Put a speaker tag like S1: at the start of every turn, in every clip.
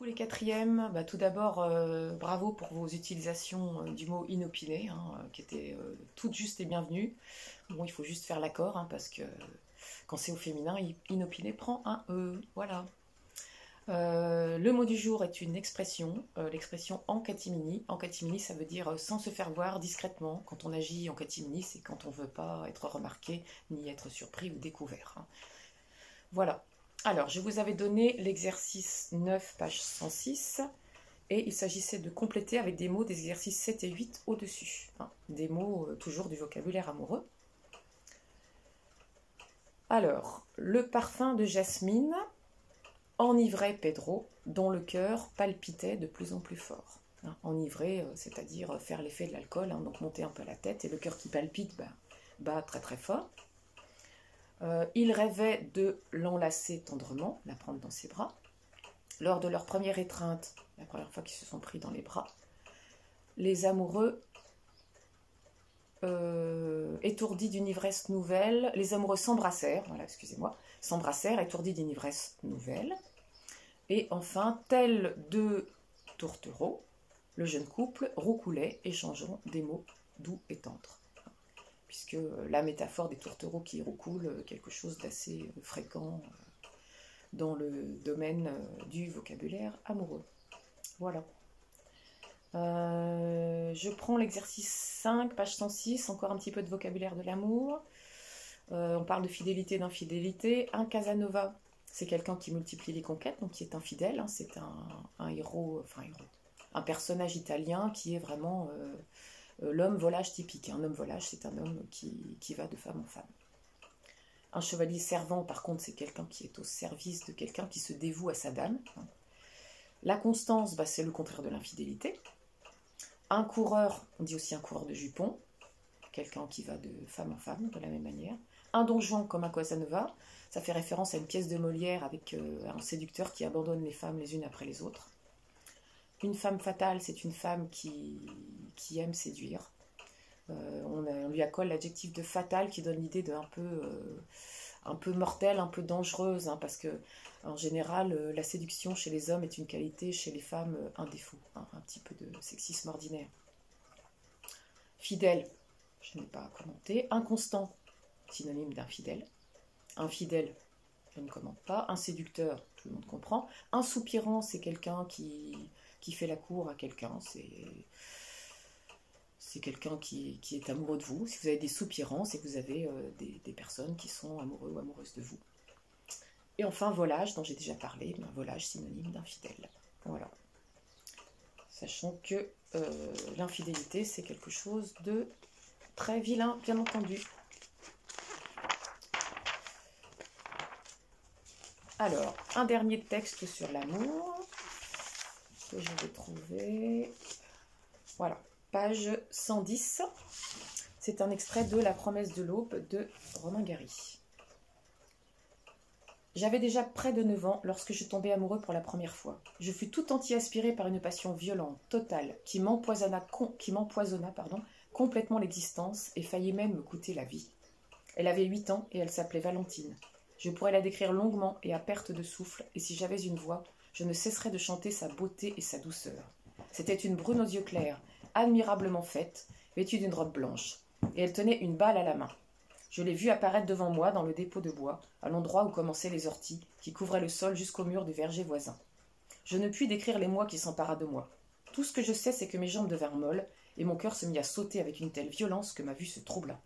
S1: Coucou les quatrièmes, tout d'abord bravo pour vos utilisations du mot inopiné, qui étaient toutes justes et bienvenues. Bon, il faut juste faire l'accord, parce que quand c'est au féminin, inopiné prend un E, voilà. Le mot du jour est une expression, l'expression en catimini. En catimini, ça veut dire sans se faire voir, discrètement. Quand on agit en catimini, c'est quand on ne veut pas être remarqué, ni être surpris ou découvert. Voilà. Alors, je vous avais donné l'exercice 9, page 106, et il s'agissait de compléter avec des mots des exercices 7 et 8 au-dessus. Des mots toujours du vocabulaire amoureux. Alors, le parfum de jasmine enivrait Pedro, dont le cœur palpitait de plus en plus fort. Enivrer, c'est-à-dire faire l'effet de l'alcool, donc monter un peu la tête, et le cœur qui palpite bat très très fort. Il rêvait de l'enlacer tendrement, la prendre dans ses bras. Lors de leur première étreinte, la première fois qu'ils se sont pris dans les bras, les amoureux, étourdis d'une ivresse nouvelle, les amoureux s'embrassèrent, s'embrassèrent, étourdis d'une ivresse nouvelle. Et enfin, tels deux tourtereaux, le jeune couple roucoulait, échangeant des mots doux et tendres. Puisque la métaphore des tourtereaux qui roucoulent, quelque chose d'assez fréquent dans le domaine du vocabulaire amoureux. Voilà. Je prends l'exercice 5, page 106, encore un petit peu de vocabulaire de l'amour. On parle de fidélité, d'infidélité. Un Casanova, c'est quelqu'un qui multiplie les conquêtes, donc qui est infidèle. C'est un héros, un personnage italien qui est vraiment... l'homme volage typique. Un homme volage, c'est un homme qui va de femme en femme. Un chevalier servant, par contre, c'est quelqu'un qui est au service de quelqu'un qui se dévoue à sa dame. La constance, c'est le contraire de l'infidélité. Un coureur, on dit aussi un coureur de jupons, quelqu'un qui va de femme en femme, de la même manière. Un Don Juan comme un Casanova, ça fait référence à une pièce de Molière avec un séducteur qui abandonne les femmes les unes après les autres. Une femme fatale, c'est une femme qui aime séduire. On lui accole l'adjectif de fatale qui donne l'idée d'un peu mortelle, un peu dangereuse, parce que en général, la séduction chez les hommes est une qualité, chez les femmes, un défaut. Un petit peu de sexisme ordinaire. Fidèle, je n'ai pas à commenter. Inconstant, synonyme d'infidèle. Infidèle, je ne commente pas. Un séducteur, tout le monde comprend. Un soupirant, c'est quelqu'un qui fait la cour à quelqu'un, c'est quelqu'un qui est amoureux de vous. Si vous avez des soupirants, c'est que vous avez des personnes qui sont amoureux ou amoureuses de vous. Et enfin, volage, dont j'ai déjà parlé, volage, synonyme d'infidèle. Voilà. Sachant que l'infidélité, c'est quelque chose de très vilain, bien entendu. Alors, un dernier texte sur l'amour que je vais trouver. Voilà, page 110. C'est un extrait de La promesse de l'aube de Romain Gary. J'avais déjà près de 9 ans lorsque je tombai amoureux pour la première fois. Je fus tout entier aspiré par une passion violente, totale, qui m'empoisonna complètement l'existence et faillit même me coûter la vie. Elle avait 8 ans et elle s'appelait Valentine. Je pourrais la décrire longuement et à perte de souffle, et si j'avais une voix, je ne cesserais de chanter sa beauté et sa douceur. C'était une brune aux yeux clairs, admirablement faite, vêtue d'une robe blanche, et elle tenait une balle à la main. Je l'ai vue apparaître devant moi dans le dépôt de bois, à l'endroit où commençaient les orties, qui couvraient le sol jusqu'au mur du verger voisin. Je ne puis décrire l'émoi qui s'empara de moi. Tout ce que je sais, c'est que mes jambes devinrent molles, et mon cœur se mit à sauter avec une telle violence que ma vue se troubla.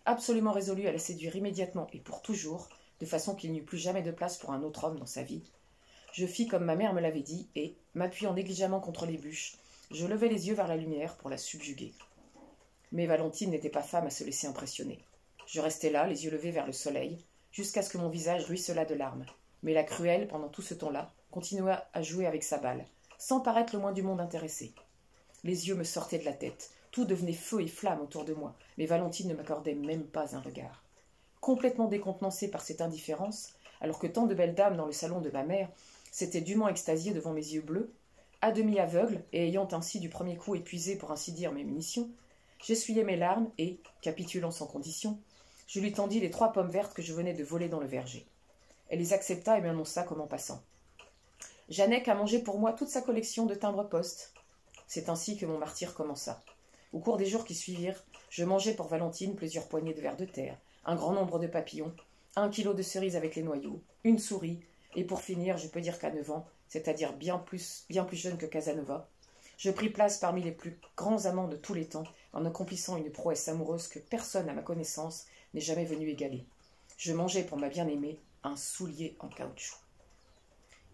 S1: Absolument résolu à la séduire immédiatement et pour toujours, de façon qu'il n'y eût plus jamais de place pour un autre homme dans sa vie, je fis comme ma mère me l'avait dit, et, m'appuyant négligemment contre les bûches, je levai les yeux vers la lumière pour la subjuguer. Mais Valentine n'était pas femme à se laisser impressionner. Je restai là, les yeux levés vers le soleil, jusqu'à ce que mon visage ruisselât de larmes. Mais la cruelle, pendant tout ce temps-là, continua à jouer avec sa balle, sans paraître le moins du monde intéressée. Les yeux me sortaient de la tête, tout devenait feu et flamme autour de moi, mais Valentine ne m'accordait même pas un regard. Complètement décontenancée par cette indifférence, alors que tant de belles dames dans le salon de ma mère s'étaient dûment extasiées devant mes yeux bleus, à demi aveugle et ayant ainsi du premier coup épuisé pour ainsi dire mes munitions, j'essuyai mes larmes et, capitulant sans condition, je lui tendis les 3 pommes vertes que je venais de voler dans le verger. Elle les accepta et m'annonça comme en passant. Janec a mangé pour moi toute sa collection de timbres-poste. C'est ainsi que mon martyre commença. Au cours des jours qui suivirent, je mangeai pour Valentine plusieurs poignées de vers de terre, un grand nombre de papillons, 1 kilo de cerises avec les noyaux, une souris, et pour finir, je peux dire qu'à 9 ans, c'est-à-dire bien plus jeune que Casanova, je pris place parmi les plus grands amants de tous les temps, en accomplissant une prouesse amoureuse que personne à ma connaissance n'est jamais venu égaler. Je mangeai pour ma bien-aimée un soulier en caoutchouc.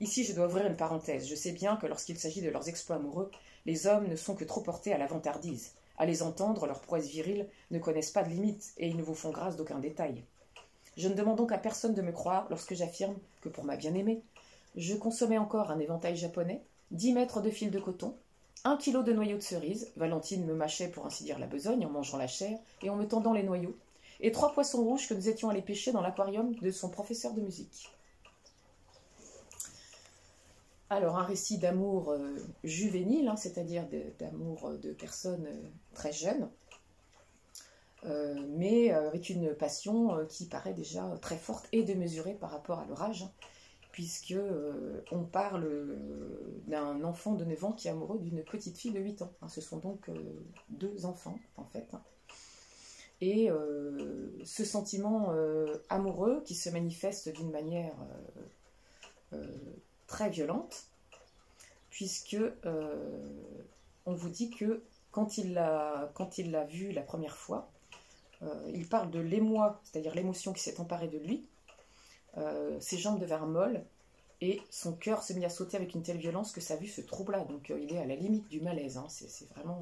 S1: Ici, je dois ouvrir une parenthèse. Je sais bien que lorsqu'il s'agit de leurs exploits amoureux, les hommes ne sont que trop portés à la vantardise. À les entendre, leurs prouesses viriles ne connaissent pas de limites et ils ne vous font grâce d'aucun détail. Je ne demande donc à personne de me croire lorsque j'affirme que pour ma bien-aimée, je consommais encore un éventail japonais, 10 mètres de fil de coton, 1 kilo de noyaux de cerises, Valentine me mâchait pour ainsi dire la besogne en mangeant la chair et en me tendant les noyaux, et 3 poissons rouges que nous étions allés pêcher dans l'aquarium de son professeur de musique. Alors, un récit d'amour juvénile, hein, c'est-à-dire d'amour de personnes très jeunes, mais avec une passion qui paraît déjà très forte et démesurée par rapport à leur âge, hein, puisque on parle d'un enfant de 9 ans qui est amoureux d'une petite fille de 8 ans. Hein, ce sont donc 2 enfants, en fait. Hein. Et ce sentiment amoureux qui se manifeste d'une manière très violente, puisque on vous dit que quand il l'a vu la première fois, il parle de l'émoi, c'est-à-dire l'émotion qui s'est emparée de lui, ses jambes devinrent molles, et son cœur se mit à sauter avec une telle violence que sa vue se troubla. Donc il est à la limite du malaise, hein. C'est vraiment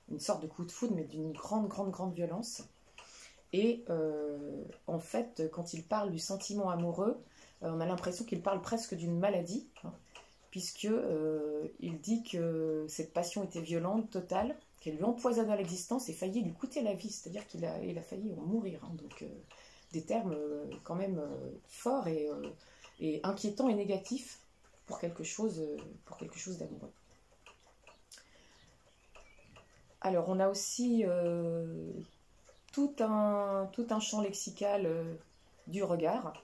S1: une sorte de coup de foudre, mais d'une grande violence. Et en fait, quand il parle du sentiment amoureux, on a l'impression qu'il parle presque d'une maladie, hein, puisque il dit que cette passion était violente, totale, qu'elle lui empoisonna l'existence et faillit lui coûter la vie, c'est-à-dire qu'il a failli en mourir. Hein, donc des termes quand même forts et inquiétants et négatifs pour quelque chose d'amoureux. Alors on a aussi tout un champ lexical du regard,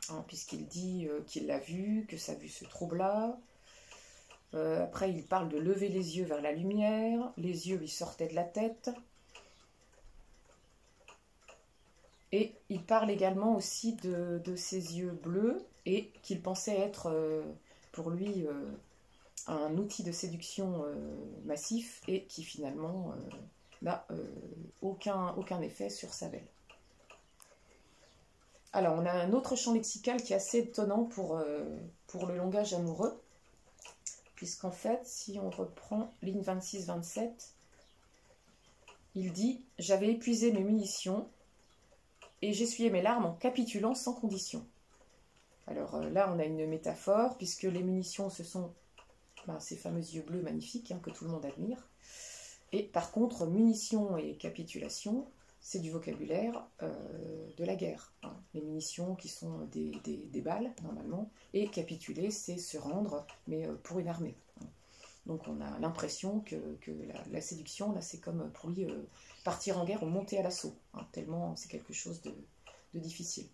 S1: hein, puisqu'il dit qu'il l'a vu, que sa vue se troubla. Après, il parle de lever les yeux vers la lumière, les yeux lui sortaient de la tête. Et il parle également aussi de ses yeux bleus, et qu'il pensait être pour lui un outil de séduction massif, et qui finalement n'a aucun effet sur sa belle. Alors, on a un autre champ lexical qui est assez étonnant pour le langage amoureux, puisqu'en fait, si on reprend ligne 26-27, il dit « J'avais épuisé mes munitions et j'essuyais mes larmes en capitulant sans condition. » Alors là, on a une métaphore, puisque les munitions, ce sont ces fameux yeux bleus magnifiques, hein, que tout le monde admire. Et par contre, munitions et capitulation, c'est du vocabulaire de la guerre. Hein. Les munitions qui sont des balles, normalement, et capituler, c'est se rendre, mais pour une armée. Hein. Donc on a l'impression que la séduction, là, c'est comme pour lui partir en guerre ou monter à l'assaut, hein, tellement c'est quelque chose de difficile.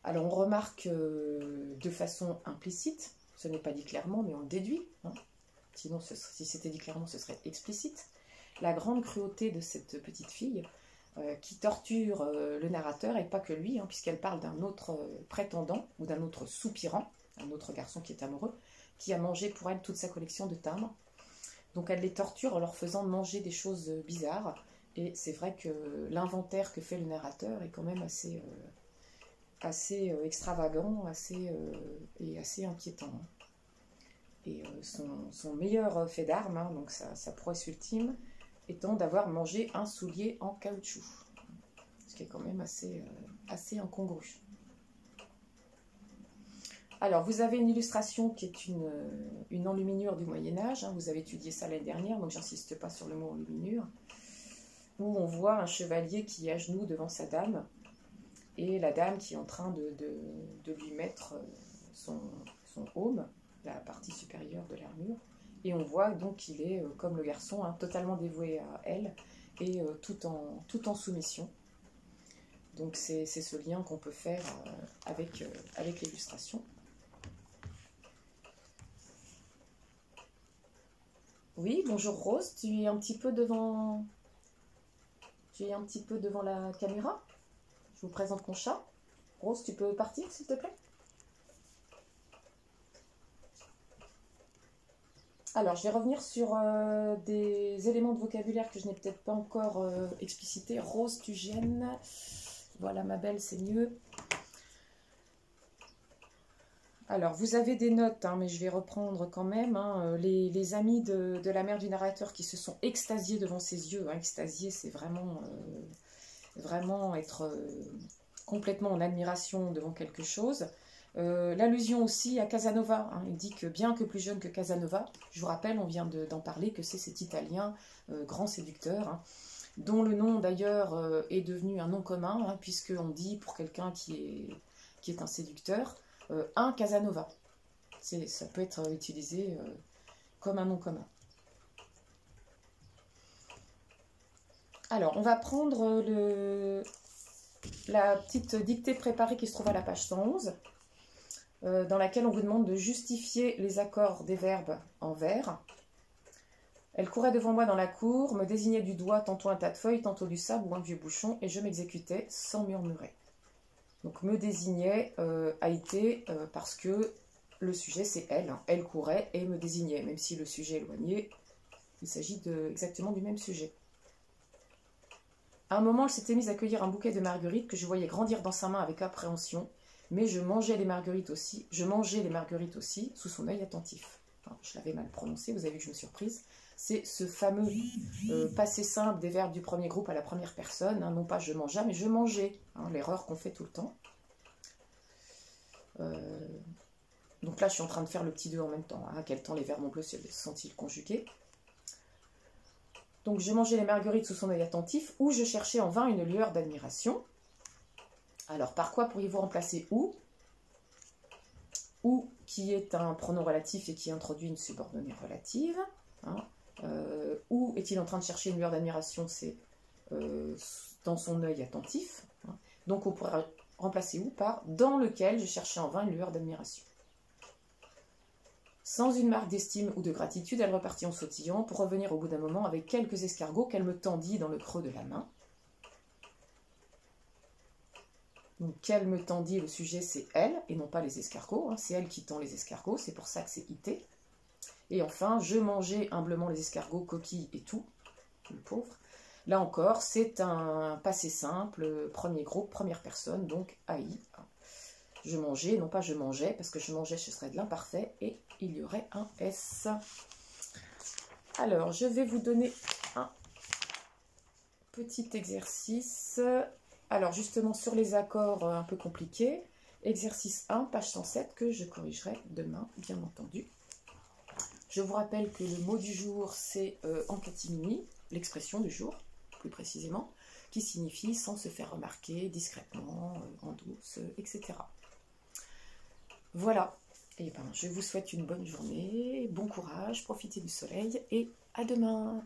S1: Alors on remarque de façon implicite, ce n'est pas dit clairement, mais on le déduit, hein. Sinon si c'était dit clairement, ce serait explicite, la grande cruauté de cette petite fille qui torture le narrateur, et pas que lui, hein, puisqu'elle parle d'un autre prétendant, ou d'un autre soupirant, un autre garçon qui est amoureux, qui a mangé pour elle toute sa collection de timbres. Donc elle les torture en leur faisant manger des choses bizarres, et c'est vrai que l'inventaire que fait le narrateur est quand même assez extravagant, et assez inquiétant. Et son meilleur fait d'armes, hein, donc sa prouesse ultime, étant d'avoir mangé un soulier en caoutchouc, ce qui est quand même assez incongru. Alors, vous avez une illustration qui est une enluminure du Moyen-Âge, hein, vous avez étudié ça l'année dernière, donc j'insiste pas sur le mot enluminure, où on voit un chevalier qui est à genoux devant sa dame, et la dame qui est en train de lui mettre son aume, la partie supérieure de l'armure, et on voit donc qu'il est, comme le garçon, hein, totalement dévoué à elle, et tout en soumission. Donc c'est ce lien qu'on peut faire avec l'illustration. Oui, bonjour Rose, tu es un petit peu devant la caméra. Je vous présente mon chat. Rose, tu peux partir s'il te plaît? Alors, je vais revenir sur des éléments de vocabulaire que je n'ai peut-être pas encore explicités. Rose, tu gênes. Voilà, ma belle, c'est mieux. Alors, vous avez des notes, hein, mais je vais reprendre quand même. Hein, les amis de la mère du narrateur qui se sont extasiés devant ses yeux. Hein, extasiés, c'est vraiment, vraiment être complètement en admiration devant quelque chose. L'allusion aussi à Casanova, hein, il dit que bien que plus jeune que Casanova, je vous rappelle, on vient d'en parler, que c'est cet Italien grand séducteur, hein, dont le nom d'ailleurs est devenu un nom commun, hein, puisqu'on dit pour quelqu'un qui est un séducteur, un Casanova. Ça peut être utilisé comme un nom commun. Alors, on va prendre la petite dictée préparée qui se trouve à la page 111. Dans laquelle on vous demande de justifier les accords des verbes en vers. Elle courait devant moi dans la cour, me désignait du doigt tantôt un tas de feuilles, tantôt du sable ou un vieux bouchon, et je m'exécutais sans murmurer. Donc me désignait a été parce que le sujet c'est elle. Hein. Elle courait et me désignait, même si le sujet est éloigné, il s'agit exactement du même sujet. À un moment, elle s'était mise à cueillir un bouquet de marguerites que je voyais grandir dans sa main avec appréhension. Mais je mangeais les marguerites aussi, sous son œil attentif. Enfin, je l'avais mal prononcé, vous avez vu que je me suis surprise. C'est ce fameux passé simple des verbes du premier groupe à la première personne, hein, non pas je mangeais, mais je mangeais, hein, l'erreur qu'on fait tout le temps. Donc là, je suis en train de faire le petit 2 en même temps. Hein, à quel temps les verbes en bleu sont-ils conjugués? Donc je mangeais les marguerites sous son œil attentif, ou je cherchais en vain une lueur d'admiration. Alors, par quoi pourriez-vous remplacer ou? Ou, qui est un pronom relatif et qui introduit une subordonnée relative. Hein. Où est-il en train de chercher une lueur d'admiration? C'est dans son œil attentif. Hein. Donc, on pourrait remplacer ou par dans lequel je cherchais en vain une lueur d'admiration. Sans une marque d'estime ou de gratitude, elle repartit en sautillant pour revenir au bout d'un moment avec quelques escargots qu'elle me tendit dans le creux de la main. Donc, qu'elle me tendit, le sujet, c'est elle, et non pas les escargots. Hein. C'est elle qui tend les escargots, c'est pour ça que c'est ité. Et enfin, je mangeais humblement les escargots, coquilles et tout, le pauvre. Là encore, c'est un passé simple, premier groupe, première personne, donc AI. Je mangeais, non pas je mangeais, parce que je mangeais, ce serait de l'imparfait, et il y aurait un S. Alors, je vais vous donner un petit exercice. Alors justement sur les accords un peu compliqués, exercice 1, page 107, que je corrigerai demain, bien entendu. Je vous rappelle que le mot du jour, c'est en catimini, l'expression du jour, plus précisément, qui signifie sans se faire remarquer, discrètement, en douce, etc. Voilà, et ben, je vous souhaite une bonne journée, bon courage, profitez du soleil, et à demain.